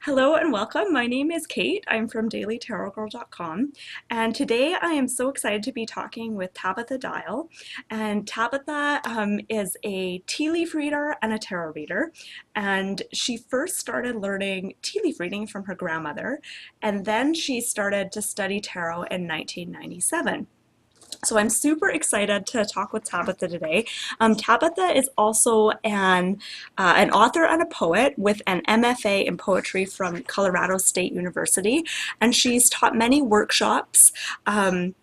Hello and welcome. My name is Kate. I'm from dailytarotgirl.com, and today I am so excited to be talking with Tabitha Dial. And Tabitha is a tea leaf reader and a tarot reader, and she first started learning tea leaf reading from her grandmother, and then she started to study tarot in 1997. So I'm super excited to talk with Tabitha today. Tabitha is also an author and a poet with an MFA in poetry from Colorado State University, and she's taught many workshops on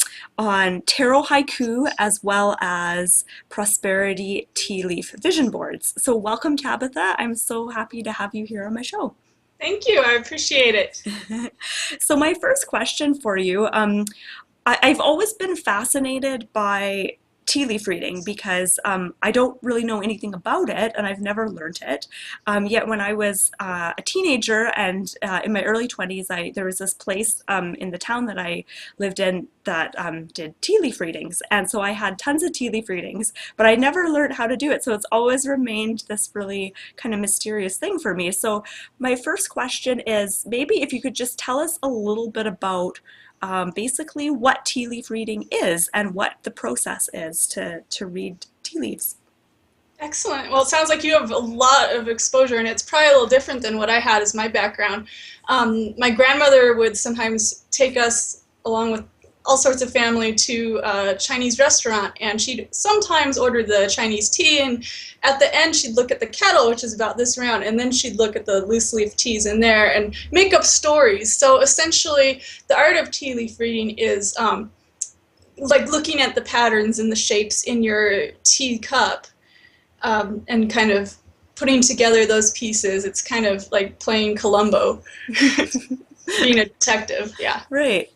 tarot haiku as well as prosperity tea leaf vision boards. So welcome, Tabitha. I'm so happy to have you here on my show. Thank you. I appreciate it. So my first question for you, I've always been fascinated by tea leaf reading because I don't really know anything about it and I've never learned it. Yet when I was a teenager and in my early 20s, there was this place in the town that I lived in that did tea leaf readings. And so I had tons of tea leaf readings, but I never learned how to do it. So it's always remained this really kind of mysterious thing for me. So my first question is maybe if you could just tell us a little bit about basically what tea leaf reading is and what the process is to read tea leaves. Excellent. Well, it sounds like you have a lot of exposure, and it's probably a little different than what I had as my background. My grandmother would sometimes take us, along with all sorts of family, to a Chinese restaurant, and she'd sometimes order the Chinese tea, and at the end she'd look at the kettle, which is about this round, and then she'd look at the loose leaf teas in there and make up stories. So essentially, the art of tea leaf reading is like looking at the patterns and the shapes in your tea cup, and kind of putting together those pieces. It's kind of like playing Columbo, being a detective. Yeah. Right.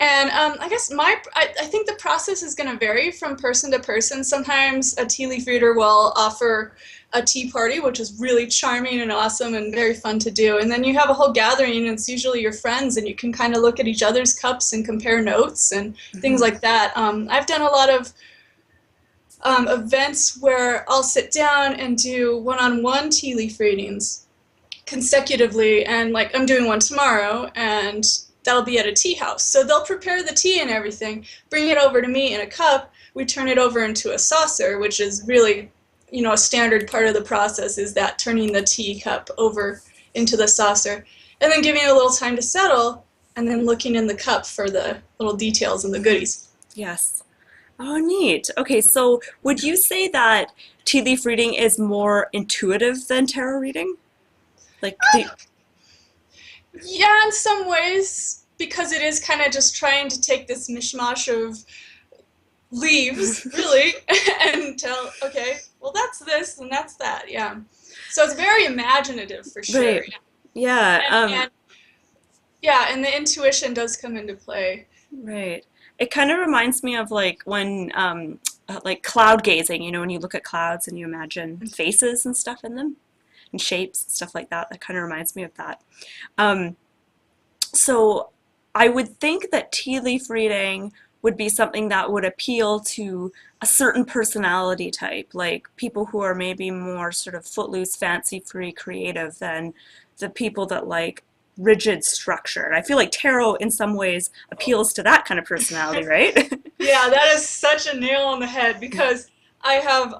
And I guess I think the process is going to vary from person to person. Sometimes a tea leaf reader will offer a tea party, which is really charming and awesome and very fun to do. And then you have a whole gathering, and it's usually your friends, and you can kind of look at each other's cups and compare notes and things like that. I've done a lot of events where I'll sit down and do one-on-one tea leaf readings consecutively, and like I'm doing one tomorrow, and that'll be at a tea house. So they'll prepare the tea and everything, bring it over to me in a cup, we turn it over into a saucer, which is really, a standard part of the process is that turning the tea cup over into the saucer, and then giving it a little time to settle, and then looking in the cup for the little details and the goodies. Yes. Oh, neat. Okay, so would you say that tea leaf reading is more intuitive than tarot reading? Like, Yeah, in some ways, because it is kind of just trying to take this mishmash of leaves, really, and tell, okay, well, that's this and that's that, yeah. So it's very imaginative for sure. right. Yeah. And yeah, and the intuition does come into play. Right. It kind of reminds me of like when, like cloud gazing, when you look at clouds and you imagine faces and stuff in them and shapes and stuff like that. That kind of reminds me of that. Um, so I would think that tea leaf reading would be something that would appeal to a certain personality type, like people who are maybe more sort of footloose, fancy-free, creative than the people that like rigid structure. And I feel like tarot in some ways appeals to that kind of personality, right? Yeah, that is such a nail on the head, because I have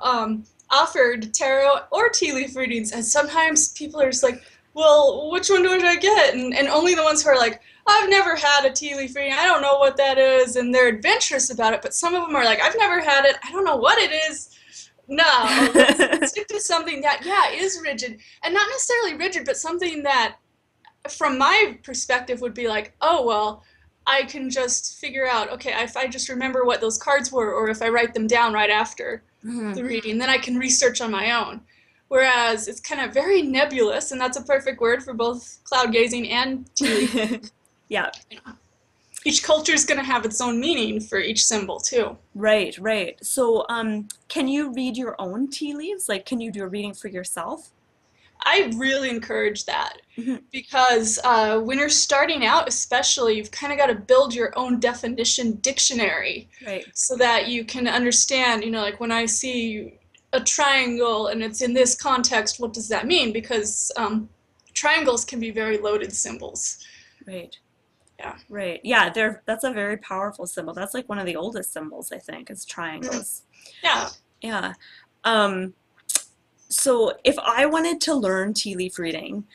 offered tarot or tea leaf readings, and sometimes people are just like, well, which one do I get? And only the ones who are like, I've never had a tea leaf reading, I don't know what that is, and they're adventurous about it, but some of them are like, I've never had it, I don't know what it is. No, let's stick to something that, yeah, is rigid, and not necessarily rigid, but something that, from my perspective, would be like, oh, well, I can just figure out, okay, if I just remember what those cards were, or if I write them down right after the reading, then I can research on my own. Whereas it's kind of very nebulous, and that's a perfect word for both cloud gazing and tea leaf. Yeah. Each culture is going to have its own meaning for each symbol, too. Right, right. So, can you read your own tea leaves? Like, can you do a reading for yourself? I really encourage that, Mhm. because when you're starting out, especially, you've kind of got to build your own definition dictionary Right. so that you can understand, like when I see a triangle and it's in this context, what does that mean? Because triangles can be very loaded symbols. Right. Yeah. Right. Yeah, that's a very powerful symbol. That's like one of the oldest symbols, I think, is Mhm. triangles. Yeah. Yeah. Um, so if I wanted to learn tea leaf reading,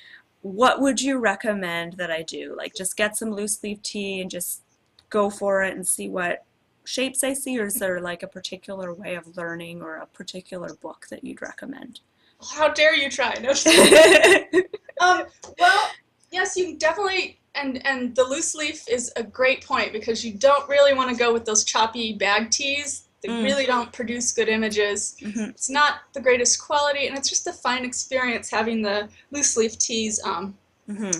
what would you recommend that I do? Like just get some loose leaf tea and just go for it and see what shapes I see, or is there like a particular way of learning or a particular book that you'd recommend? How dare you try? No, just kidding. Um, well, yes, you definitely, and the loose leaf is a great point because you don't really want to go with those choppy bag teas. They Mm, really don't produce good images. hmm. It's not the greatest quality, and it's just a fine experience having the loose leaf teas Hmm.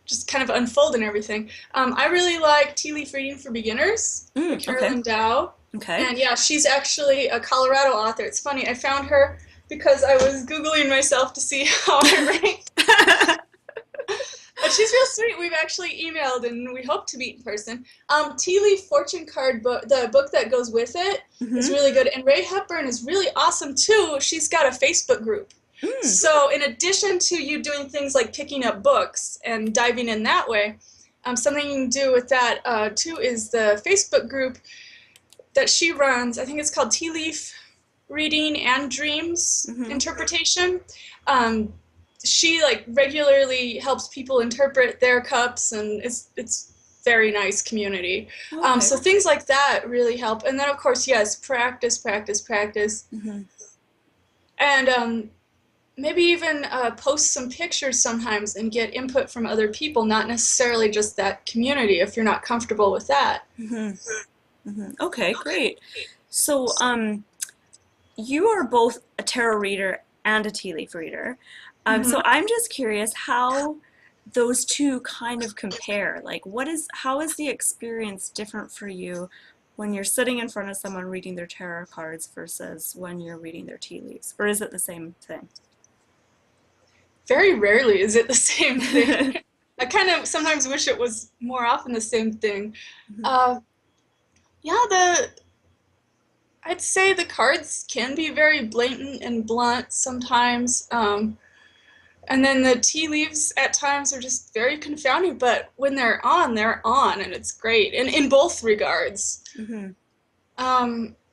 just kind of unfold and everything. I really like Tea Leaf Reading for Beginners by Okay. Carolyn Dow. Okay. And yeah, she's actually a Colorado author. It's funny, I found her because I was Googling myself to see how I ranked. But she's real sweet. We've actually emailed and we hope to meet in person. Tea Leaf Fortune Card book, the book that goes with it, is Hmm. really good. And Ray Hepburn is really awesome too. She's got a Facebook group. Mm. So in addition to you doing things like picking up books and diving in that way, something you can do with that too is the Facebook group that she runs. I think it's called Tea Leaf Reading and Dreams Hmm. Interpretation. Um, she like regularly helps people interpret their cups, and it's very nice community. Okay. So things like that really help. And then of course, yes, practice, practice, practice, Hmm. and maybe even post some pictures sometimes and get input from other people, not necessarily just that community if you're not comfortable with that. Hmm. Hmm. Okay, great. So, you are both a tarot reader and a tea leaf reader. So Mm-hmm. I'm just curious how those two kind of compare. Like, how is the experience different for you when you're sitting in front of someone reading their tarot cards versus when you're reading their tea leaves? Or is it the same thing? Very rarely is it the same thing. I kind of sometimes wish it was more often the same thing. Uh, yeah, the I'd say the cards can be very blatant and blunt sometimes. And then the tea leaves at times are just very confounding, but when they're on, and it's great, and in both regards. Hmm.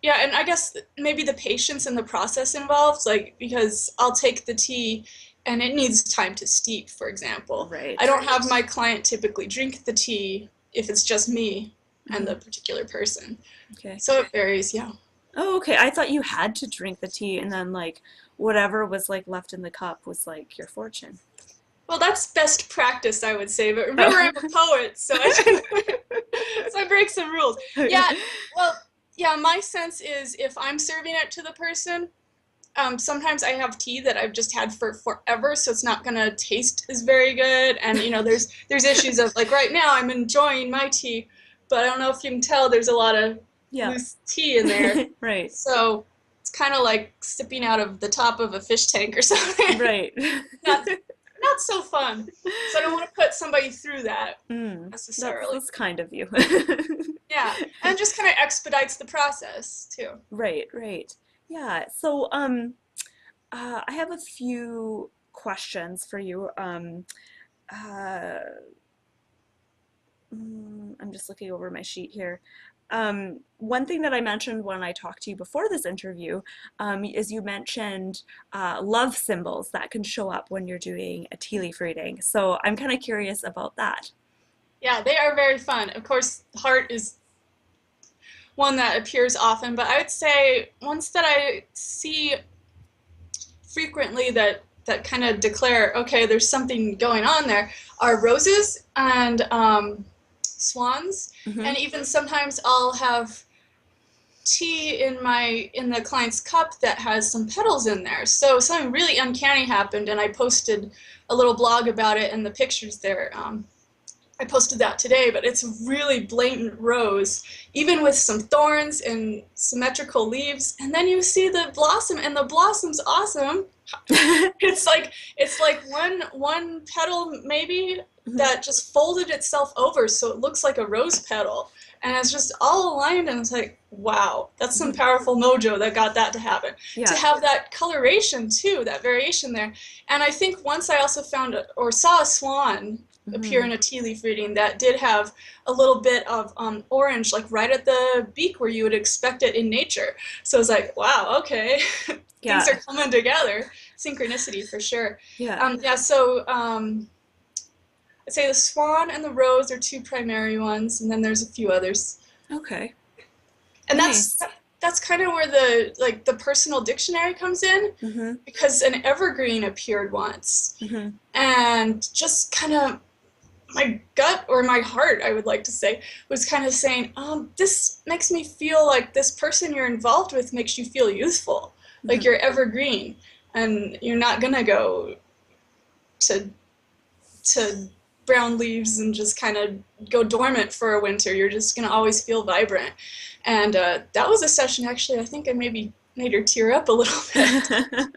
Yeah, and I guess maybe the patience and the process involved, like, because I'll take the tea and it needs time to steep, for example. I Right. don't have my client typically drink the tea if it's just me and Hmm. the particular person. Okay. So it varies, yeah. Oh, okay. I thought you had to drink the tea and then like whatever was like left in the cup was like your fortune. Well, that's best practice, I would say. But remember, Oh. I'm a poet, so so I break some rules. Yeah, well, yeah. My sense is if I'm serving it to the person, sometimes I have tea that I've just had for forever, so it's not gonna taste as very good. And there's issues of like right now I'm enjoying my tea, but I don't know if you can tell there's a lot of Yeah. loose tea in there. Right. So it's kind of like sipping out of the top of a fish tank or something. Right. not not so fun. So I don't want to put somebody through that Mm, necessarily. that's kind of you. Yeah, and it just kind of expedites the process too. Right, right. Yeah. So, I have a few questions for you. Uh, I'm just looking over my sheet here. One thing that I mentioned when I talked to you before this interview is you mentioned love symbols that can show up when you're doing a tea leaf reading. So I'm kind of curious about that. Yeah, they are very fun. Of course, heart is one that appears often, but I would say ones that I see frequently that kind of declare, okay, there's something going on there, are roses and swans, Hmm. and even sometimes I'll have tea in the client's cup that has some petals in there. So something really uncanny happened, and I posted a little blog about it and the pictures there. I posted that today, but it's a really blatant rose, even with some thorns and symmetrical leaves. And then you see the blossom, and the blossom's awesome. It's like one petal maybe Hmm. that just folded itself over, so it looks like a rose petal. and it's just all aligned, and it's like, wow, that's some Mhm. powerful mojo that got that to happen. To Yeah. have that coloration too, that variation there. And I think once I also found or saw a swan appear Hmm. in a tea leaf reading that did have a little bit of orange, like right at the beak where you would expect it in nature. So it's like, wow, okay, things are Yeah. coming together. Synchronicity for sure. Yeah. Yeah, so I'd say the swan and the rose are two primary ones, and then there's a few others. Okay. And Nice. that's kind of where the personal dictionary comes in, Hmm. because an evergreen appeared once, Hmm. and just kind of my gut or my heart, I would like to say, was kind of saying, this makes me feel like this person you're involved with makes you feel youthful, like Hmm. you're evergreen, and you're not gonna go to to brown leaves and just kind of go dormant for a winter. You're just gonna always feel vibrant. And that was a session, actually. I think I maybe made her tear up a little bit.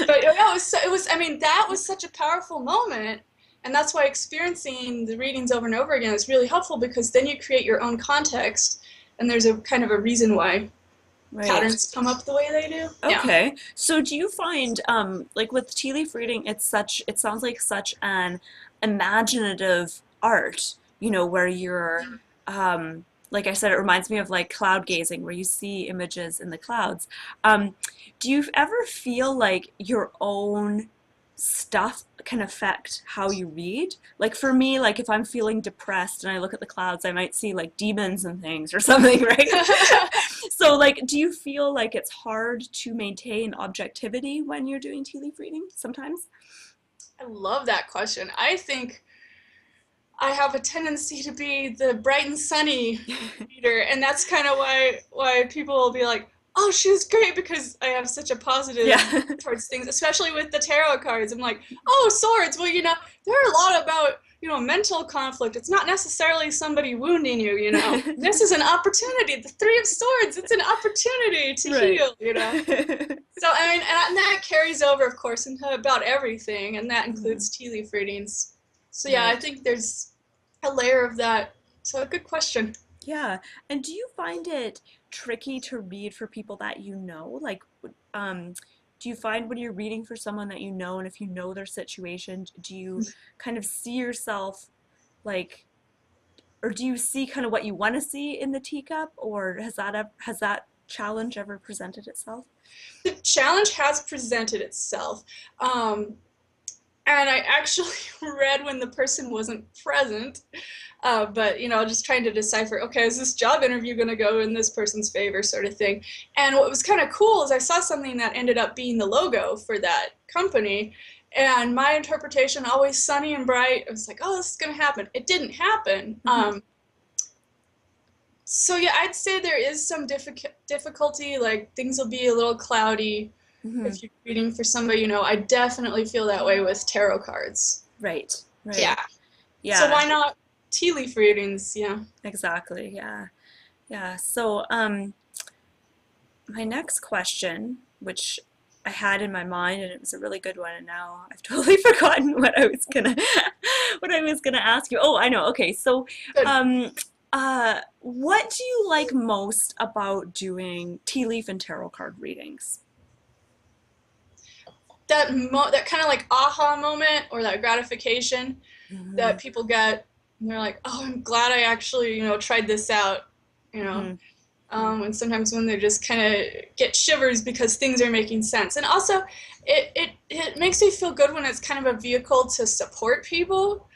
But yeah, it was. I mean, that was such a powerful moment, and that's why experiencing the readings over and over again is really helpful, because then you create your own context, and there's a kind of a reason why Right. patterns come up the way they do. Yeah. Okay. So do you find like with tea leaf reading it sounds like such an imaginative art, where you're like I said, it reminds me of like cloud gazing where you see images in the clouds. Um do you ever feel like your own stuff can affect how you read? Like for me, like if I'm feeling depressed and I look at the clouds, I might see like demons and things or something, right? So, like, do you feel like it's hard to maintain objectivity when you're doing tea leaf reading sometimes? I love that question. I think I have a tendency to be the bright and sunny reader, and that's kind of why people will be like, "Oh, she was great," because I have such a positive Yeah. towards things, especially with the tarot cards. I'm like, "Oh, swords. Well, there are a lot about mental conflict. It's not necessarily somebody wounding you. This is an opportunity. The Three of Swords. It's an opportunity to Right. heal. So I mean, and that carries over, of course, into about everything, and that Mhm. includes tea leaf readings. So yeah, I Right. think there's a layer of that. So good question. Yeah. And do you find it tricky to read for people that you know? Like, um, do you find when you're reading for someone that you know, and if you know their situation, do you kind of see yourself like, or do you see kind of what you want to see in the teacup, or has that challenge ever presented itself? The challenge has presented itself. Um, and I actually read when the person wasn't present, but just trying to decipher, okay, is this job interview going to go in this person's favor, sort of thing. And what was kind of cool is I saw something that ended up being the logo for that company, and my interpretation, always sunny and bright, I was like, oh, this is going to happen. It didn't happen. Hmm. So yeah, I'd say there is some difficulty, like things will be a little cloudy Hmm. if you're reading for somebody I definitely feel that way with tarot cards. Right, Yeah. right. So Yeah, why not tea leaf readings? Yeah. exactly. Yeah. Yeah. So, my next question, which I had in my mind and it was a really good one, and now I've totally forgotten what I was gonna ask you. Oh, I know. Okay. So, Good. um, what do you like most about doing tea leaf and tarot card readings? That kind of like aha moment, or that gratification Hmm. that people get, and they're like, oh, I'm glad I actually tried this out. You know, Hmm. and sometimes when they just kind of get shivers because things are making sense. And also, it makes me feel good when it's kind of a vehicle to support people,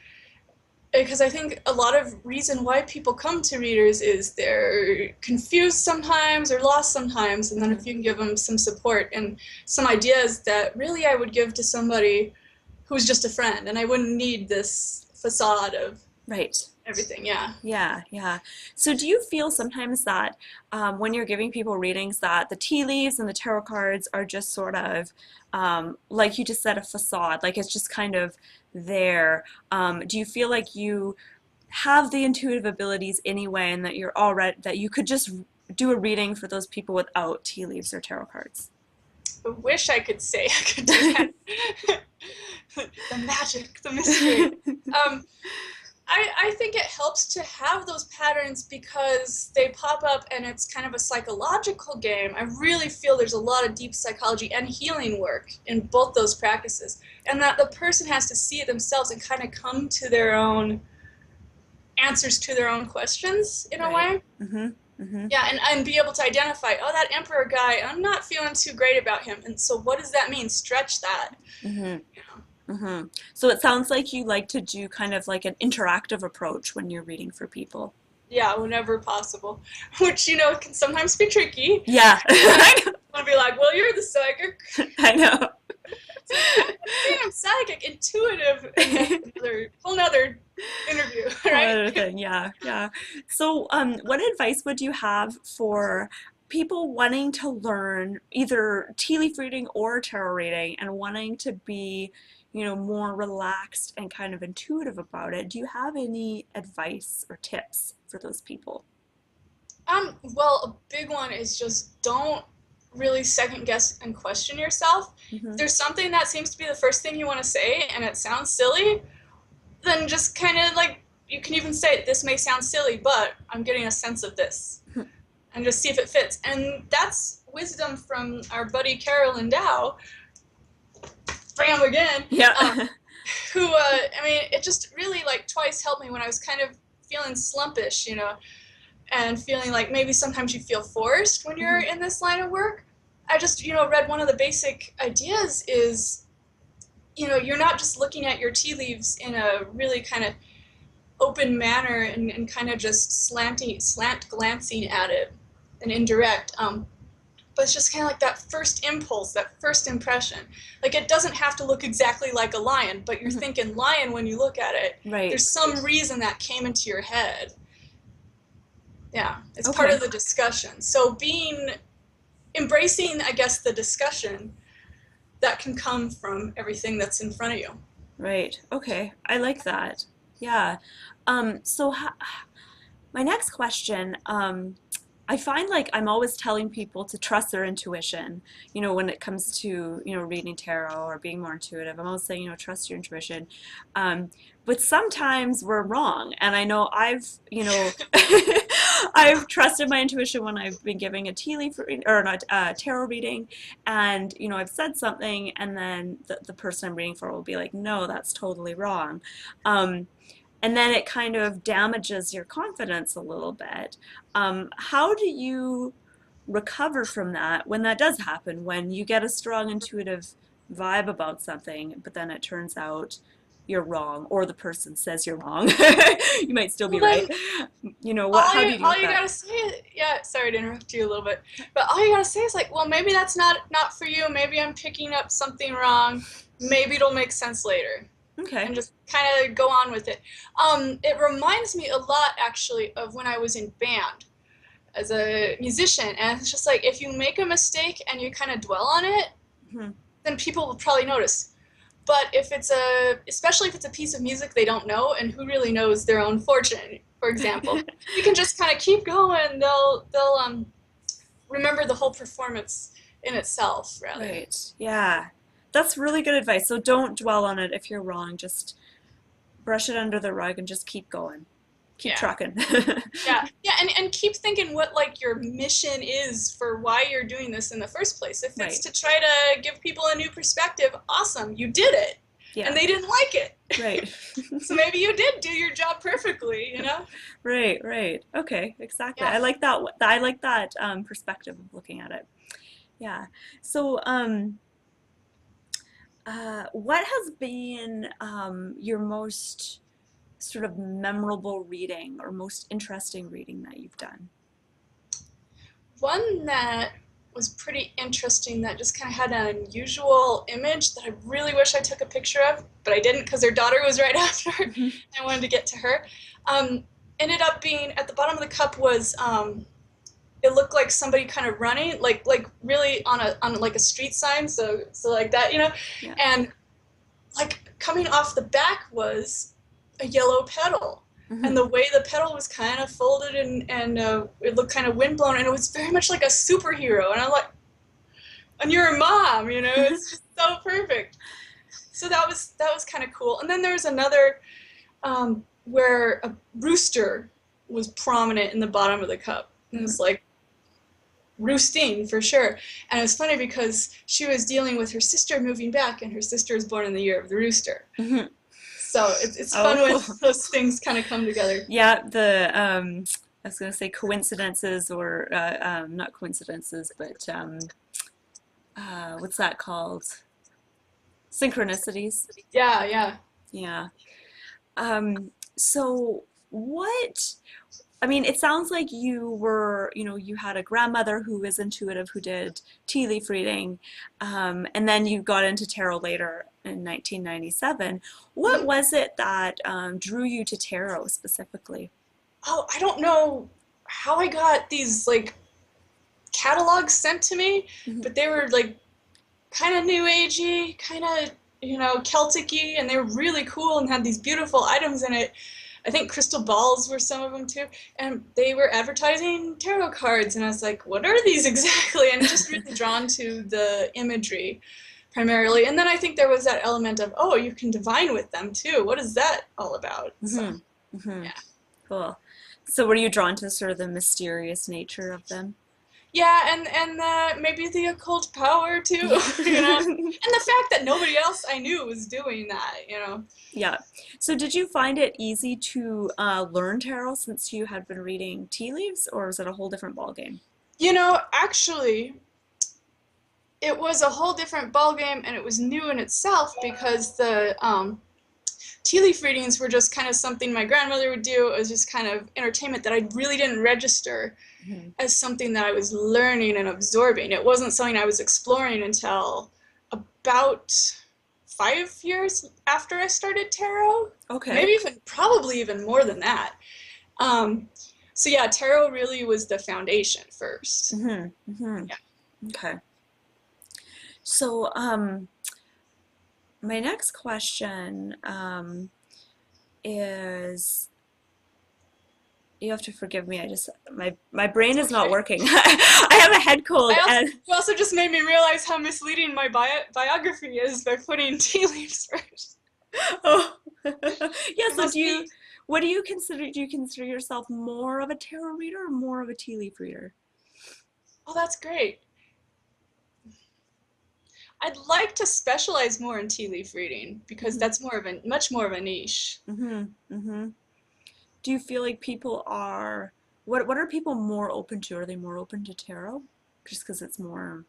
because I think a lot of reason why people come to readers is they're confused sometimes or lost sometimes, and then Hmm. if you can give them some support and some ideas that really I would give to somebody who's just a friend, and I wouldn't need this facade of Right. everything. Yeah. Yeah, yeah. So do you feel sometimes that when you're giving people readings that the tea leaves and the tarot cards are just sort of like you just said, a facade, like it's just kind of there. Do you feel like you have the intuitive abilities anyway, and that you're already that you could just do a reading for those people without tea leaves or tarot cards? I wish I could say I could do that. The magic, the mystery. Um, I think it helps helps to have those patterns because they pop up and it's kind of a psychological game. I really feel there's a lot of deep psychology and healing work in both those practices, and that the person has to see it themselves and kind of come to their own answers to their own questions in a Right. way. Mm-hmm. Yeah, and be able to identify, oh, that emperor guy, I'm not feeling too great about him. And so what does that mean? Stretch that. Mm-hmm. Mm-hmm. So it sounds like you like to do kind of like an interactive approach when you're reading for people. Yeah, whenever possible. Which, can sometimes be tricky. Yeah. I know. Want to be like, well, you're the psychic. I know. It's like, saying I'm psychic, intuitive, and that's another whole nother interview, right? Other thing, yeah, yeah. So, what advice would you have for people wanting to learn either tea leaf reading or tarot reading and wanting to be, more relaxed and kind of intuitive about it? Do you have any advice or tips for those people? Well, a big one is just don't really second guess and question yourself. If Hmm. there's something that seems to be the first thing you want to say and it sounds silly, then just kind of like, you can even say, this may sound silly, but I'm getting a sense of this. And just see if it fits. And that's wisdom from our buddy Carolyn Dow, bam again, Yeah. who, it just really like twice helped me when I was kind of feeling slumpish, and feeling like maybe sometimes you feel forced when you're Hmm. in this line of work. I just, read one of the basic ideas is, you're not just looking at your tea leaves in a really kind of open manner and kind of just slant glancing at it and indirect. But it's just kind of like that first impulse, that first impression. Like it doesn't have to look exactly like a lion, but you're Hmm. thinking lion when you look at it. Right. There's some reason that came into your head. Yeah, it's part Okay. of the discussion. So embracing, I guess, the discussion that can come from everything that's in front of you. Right. Okay. I like that. Yeah. So my next question, I find like I'm always telling people to trust their intuition, when it comes to, reading tarot or being more intuitive. I'm always saying, trust your intuition. Um, but sometimes we're wrong. And I know I've trusted my intuition when I've been giving a tea leaf or not tarot reading, and I've said something, and then the person I'm reading for will be like, no, that's totally wrong. Um, and then it kind of damages your confidence a little bit. How do you recover from that when that does happen, when you get a strong intuitive vibe about something, but then it turns out you're wrong, or the person says you're wrong? You might still be Well, right. then How do you deal all with you that? gotta say is, yeah, sorry to interrupt you a little bit, but all you gotta say is like, well, maybe that's not for you. Maybe I'm picking up something wrong. Maybe it'll make sense later, Okay. and just kind of go on with it. It reminds me a lot actually of when I was in band as a musician, and it's just like if you make a mistake and you kind of dwell on it, Hmm. then people will probably notice. But if especially if it's a piece of music they don't know, and who really knows their own fortune, for example, you can just kind of keep going. They'll remember the whole performance in itself, rather. Right. Yeah. That's really good advice. So don't dwell on it if you're wrong. Just brush it under the rug and just keep going. Keep Yeah, trucking. yeah, and keep thinking what like your mission is for why you're doing this in the first place. If it's Right. to try to give people a new perspective, awesome, you did it, and Yeah. they didn't like it. Right. So maybe you did do your job perfectly. Right, right. Okay, exactly. Yeah. I like that. I like that perspective of looking at it. Yeah. So, what has been your most sort of memorable reading or most interesting reading that you've done? One that was pretty interesting that just kind of had an unusual image that I really wish I took a picture of, but I didn't because her daughter was right after. I wanted to get to her. Um, Ended up being at the bottom of the cup was it looked like somebody kind of running, like really on like a street sign, so like that. Yeah. And like coming off the back was a yellow petal. And Hmm. the way the petal was kind of folded and it looked kind of windblown, and it was very much like a superhero. And I'm like, and you're a mom, it's just so perfect. So that was kind of cool. And then there was another. where a rooster was prominent in the bottom of the cup. And it was like roosting for sure. And it was funny because she was dealing with her sister moving back, and her sister was born in the year of the rooster. Mhm. So it's fun when Oh, those things kind of come together. yeah, I was gonna say coincidences or not coincidences, but what's that called? Synchronicities. Yeah, yeah. Yeah. So what, I mean, it sounds like you were, you had a grandmother who was intuitive who did tea leaf reading, and then you got into tarot later in 1997. What Mhm. was it that drew you to tarot specifically? Oh, I don't know how I got these like catalogs sent to me, Mhm. but they were like kind of new agey, kind of Celtic-y, and they were really cool and had these beautiful items in it. I think crystal balls were some of them too, and they were advertising tarot cards, and I was like, "What are these exactly?" And just really drawn to the imagery primarily. And then I think there was that element of, "Oh, you can divine with them too. What is that all about?" So, Hmm. Hmm. yeah. Cool. So were you drawn to sort of the mysterious nature of them? Yeah, and maybe the occult power too, and the fact that nobody else I knew was doing that. Yeah. So did you find it easy to learn tarot since you had been reading tea leaves, or was it a whole different ballgame? Actually, it was a whole different ballgame, and it was new in itself because the tea leaf readings were just kind of something my grandmother would do. It was just kind of entertainment that I really didn't register Hmm. as something that I was learning and absorbing. It wasn't something I was exploring until about 5 years after I started tarot. Okay. Maybe even, probably even more than that. Um, so yeah, tarot really was the foundation first. Hmm. Hmm. Yeah. Okay. So my next question is, you have to forgive me. I just my brain It's is not okay. working. I have a head cold, and You also just made me realize how misleading my biography is by putting tea leaves first. oh, yeah. It So must be. what do you consider? Do you consider yourself more of a tarot reader or more of a tea leaf reader? Oh, that's great. I'd like to specialize more in tea leaf reading because Hmm. that's much more of a niche. Hmm. Hmm. Do you feel like people are what are people more open to? Are they more open to tarot just because it's more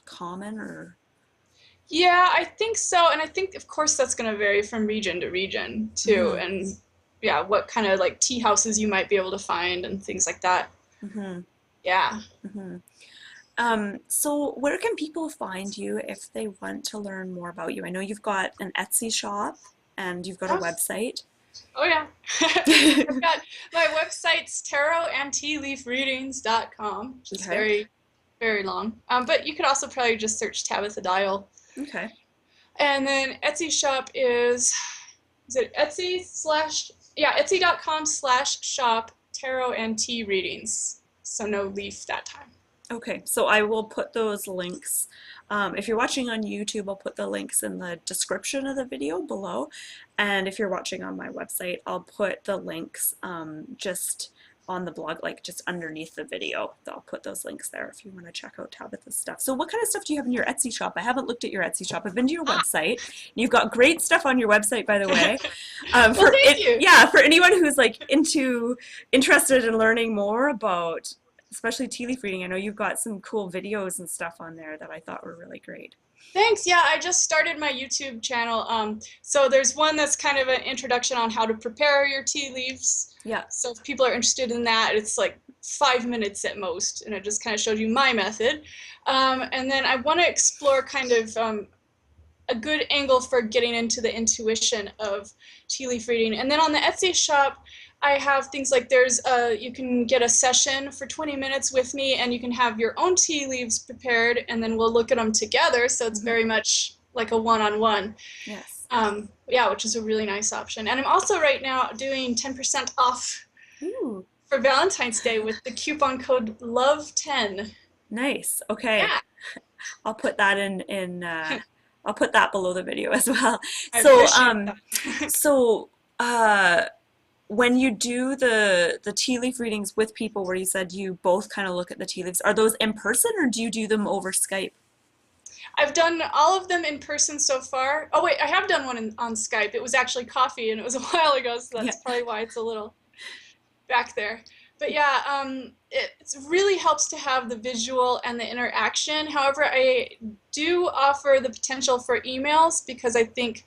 common, or? Yeah, I think so, and I think of course that's going to vary from region to region too, Hmm. and yeah, what kind of like tea houses you might be able to find and things like that. Hmm. Yeah. Hmm. So where can people find you if they want to learn more about you? I know you've got an Etsy shop and you've got a Oh, website. oh yeah. I've got my website's tarotandtealeafreadings.com, which is Okay. very, very long. But you could also probably just search Tabitha Dial. Okay. And then Etsy shop is it Etsy slash, yeah, Etsy.com/shop tarot and tea readings. So no leaf that time. Okay, so I will put those links. If you're watching on YouTube, I'll put the links in the description of the video below. And if you're watching on my website, I'll put the links just on the blog, like just underneath the video. I'll put those links there if you want to check out Tabitha's stuff. So what kind of stuff do you have in your Etsy shop? I haven't looked at your Etsy shop. I've been to your Ah, website. You've got great stuff on your website, by the way. well, For thank it, you. yeah, for anyone who's like interested in learning more about especially tea leaf reading. I know you've got some cool videos and stuff on there that I thought were really great. Thanks. Yeah, I just started my YouTube channel. So there's one that's kind of an introduction on how to prepare your tea leaves. Yeah. So if people are interested in that, it's like 5 minutes at most, and it just kind of showed you my method. And then I want to explore kind of a good angle for getting into the intuition of tea leaf reading. And then on the Etsy shop, I have things like you can get a session for 20 minutes with me, and you can have your own tea leaves prepared, and then we'll look at them together. So it's Hmm. very much like a one-on-one. Yes. Yeah, which is a really nice option. And I'm also right now doing 10% off Ooh, for Valentine's Day with the coupon code LOVE10. nice. Okay. Yeah, I'll put that I'll put that below the video as well. I So, appreciate that. so, uh, when you do the tea leaf readings with people where you said you both kind of look at the tea leaves, are those in person or do you do them over Skype? I've done all of them in person so far. Oh wait, I have done one on Skype. It was actually coffee, and it was a while ago, so Yeah. that's probably why it's a little back there. But yeah, it really helps to have the visual and the interaction. However, I do offer the potential for emails because I think,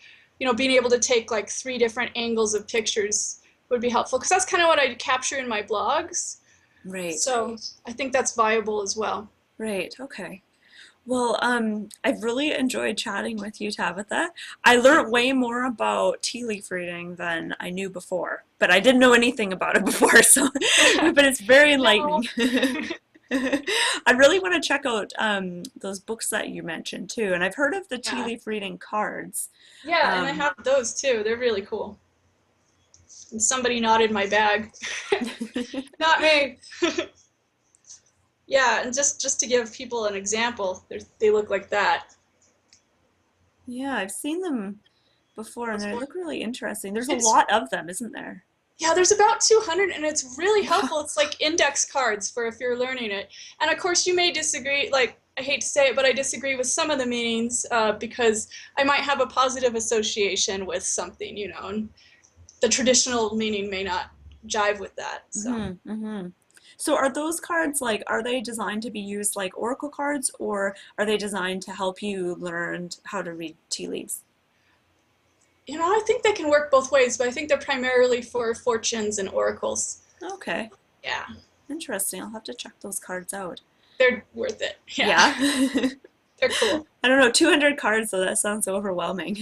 being able to take like 3 different angles of pictures would be helpful because that's kind of what I capture in my blogs. Right. So I think that's viable as well. Right. Okay. Well, I've really enjoyed chatting with you, Tabitha. I learned way more about tea leaf reading than I knew before, but I didn't know anything about it before, so but it's very No. enlightening. I really want to check out those books that you mentioned too, and I've heard of the tea Yeah. leaf reading cards. Yeah, and I Um, have those too. They're really cool. And somebody nodded my bag. Not me. Yeah, and just to give people an example, they look like that. yeah, I've seen them before, and they look really interesting. There's a It's lot of them, isn't there? Yeah, there's about 200, and it's really Wow. helpful. It's like index cards for if you're learning it. And of course, you may disagree. Like, I hate to say it, but I disagree with some of the meanings because I might have a positive association with something, and the traditional meaning may not jive with that. So. Mm-hmm. So are those cards like, are they designed to be used like oracle cards, or are they designed to help you learn how to read tea leaves? I think they can work both ways, but I think they're primarily for fortunes and oracles. Okay, Yeah, interesting. I'll have to check those cards out. they're worth it. Yeah, Yeah. they're cool. I don't know, 200 cards though, that sounds overwhelming.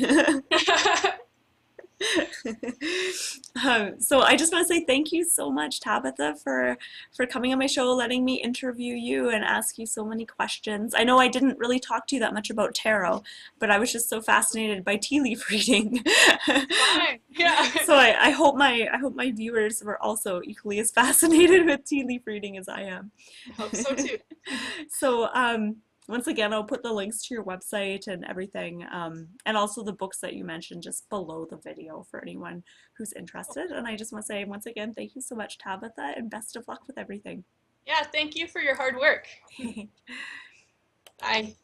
So I just want to say thank you so much, Tabitha, for coming on my show, letting me interview you and ask you so many questions. I know I didn't really talk to you that much about tarot, but I was just so fascinated by tea leaf reading. Fine. Yeah, So I hope my viewers were also equally as fascinated with tea leaf reading as I am. I hope so too. So once again, I'll put the links to your website and everything, and also the books that you mentioned just below the video for anyone who's interested. And I just want to say once again, thank you so much, Tabitha, and best of luck with everything. Yeah, thank you for your hard work. Bye.